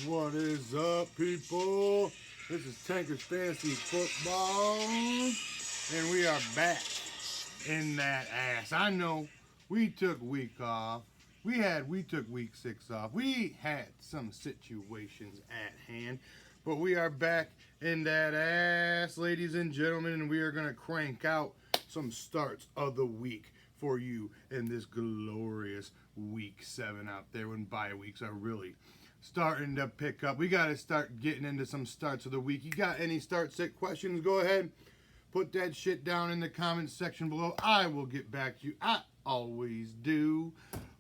What is up, people? This is Tanker's Fantasy Football, and we are back in that ass. I know we took week off. We took week 6 off. We had some situations at hand, but we are back in that ass, ladies and gentlemen, and we are gonna crank out some starts of the week for you in this glorious week 7 out there when bye weeks are really starting to pick up. We got to start getting into some starts of the week. You got any start sit questions? Go ahead, put that shit down in the comments section below. I will get back to you. I always do.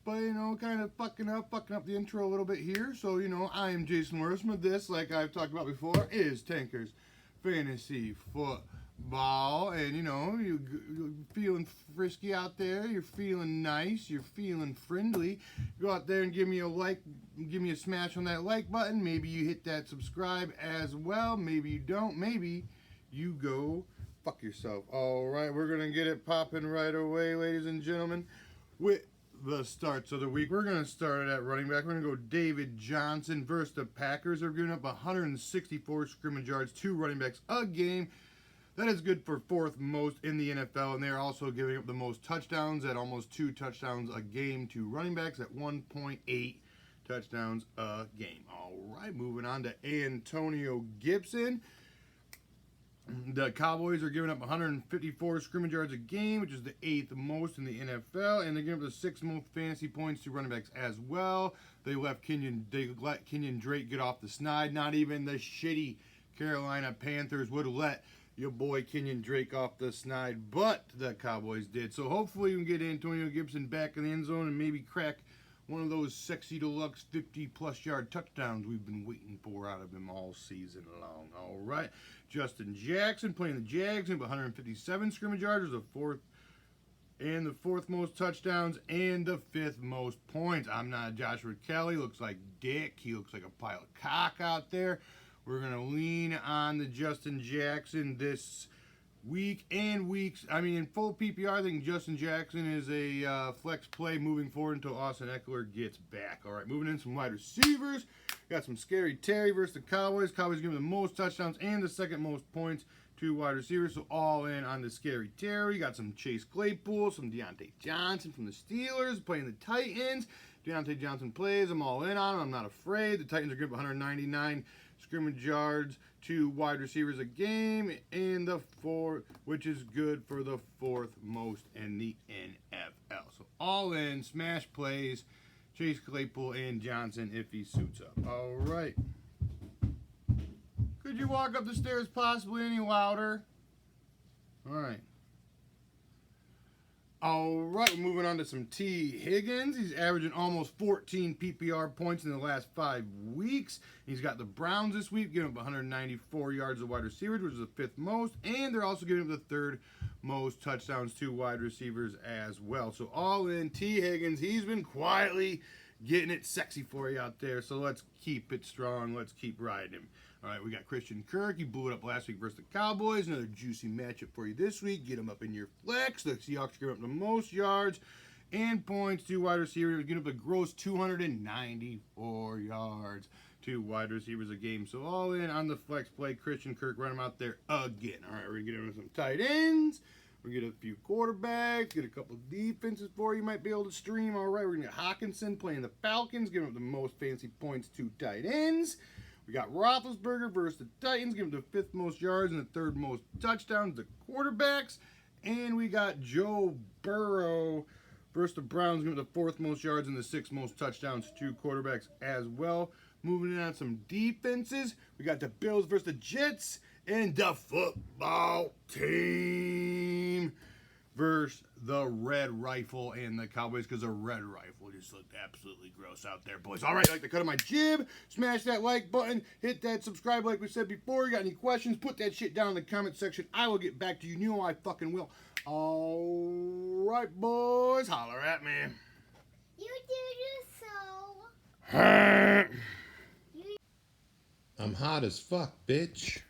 But, kind of fucking up the intro a little bit here. So, I am Jason Worthman. This, like I've talked about before, is Tanker's Fantasy Football. And, you're feeling frisky out there. You're feeling nice. You're feeling friendly. Go out there and give me a like. Give me a smash on that like button. Maybe you hit that subscribe as well. Maybe you don't. Maybe you go fuck yourself. All right, we're going to get it popping right away, ladies and gentlemen, with the starts of the week. We're going to start it at running back. We're going to go David Johnson versus the Packers. They're giving up 164 scrimmage yards, 2 running backs a game. That is good for 4th most in the NFL, and they're also giving up the most touchdowns at almost 2 touchdowns a game to running backs at 1.8 touchdowns a game. All right, moving on to Antonio Gibson. The Cowboys are giving up 154 scrimmage yards a game, which is the 8th most in the NFL, and they're giving up the 6th most fantasy points to running backs as well. They let Kenyon Drake get off the snide. Not even the shitty Carolina Panthers would let your boy Kenyon Drake off the snide, but the Cowboys did. So hopefully we can get Antonio Gibson back in the end zone and maybe crack one of those sexy deluxe 50-plus yard touchdowns we've been waiting for out of him all season long. All right, Justin Jackson playing the Jags, 157 scrimmage yards, the 4th most touchdowns and the 5th most points. I'm not Joshua Kelly. Looks like dick. He looks like a pile of cock out there. We're going to lean on the Justin Jackson this week and weeks. I mean, in full PPR, I think Justin Jackson is a flex play moving forward until Austin Eckler gets back. All right, moving in some wide receivers. Got some Scary Terry versus the Cowboys. Cowboys giving the most touchdowns and the 2nd most points to wide receivers. So all in on the Scary Terry. Got some Chase Claypool, some Deontay Johnson from the Steelers playing the Titans. Deontay Johnson plays. I'm all in on him. I'm not afraid. The Titans are giving 199 scrimmage yards to wide receivers a game, and which is good for the 4th most in the NFL. So all in, smash plays, Chase Claypool and Johnson if he suits up. All right. Could you walk up the stairs possibly any louder? All right. All right, we're moving on to some T. Higgins. He's averaging almost 14 PPR points in the last 5 weeks. He's got the Browns this week, giving up 194 yards to wide receivers, which is the 5th most, and they're also giving up the 3rd most touchdowns to wide receivers as well. So all in, T. Higgins, he's been quietly getting it sexy for you out there, so let's keep it strong. Let's keep riding him. All right, we got Christian Kirk. He blew it up last week versus the Cowboys. Another juicy matchup for you this week. Get him up in your flex. The Seahawks give up the most yards and points to wide receivers. Get up a gross 294 yards to wide receivers a game. So all in on the flex play. Christian Kirk, run him out there again. All right, we're going to get into some tight ends. We're going to get a few quarterbacks. Get a couple defenses for you might be able to stream. All right, we're going to get Hawkinson playing the Falcons. Giving up the most fancy points to tight ends. We got Roethlisberger versus the Titans, giving them the 5th most yards and the 3rd most touchdowns to quarterbacks. And we got Joe Burrow versus the Browns, giving them the 4th most yards and the 6th most touchdowns to quarterbacks as well. Moving in on some defenses, we got the Bills versus the Jets and the football team versus the Red Rifle and the Cowboys, because the Red Rifle just looked absolutely gross out there, boys. All right, like the cut of my jib, smash that like button, hit that subscribe like we said before. You got any questions, put that shit down in the comment section. I will get back to you. You know I fucking will. All right, boys, holler at me. You do so. I'm hot as fuck, bitch.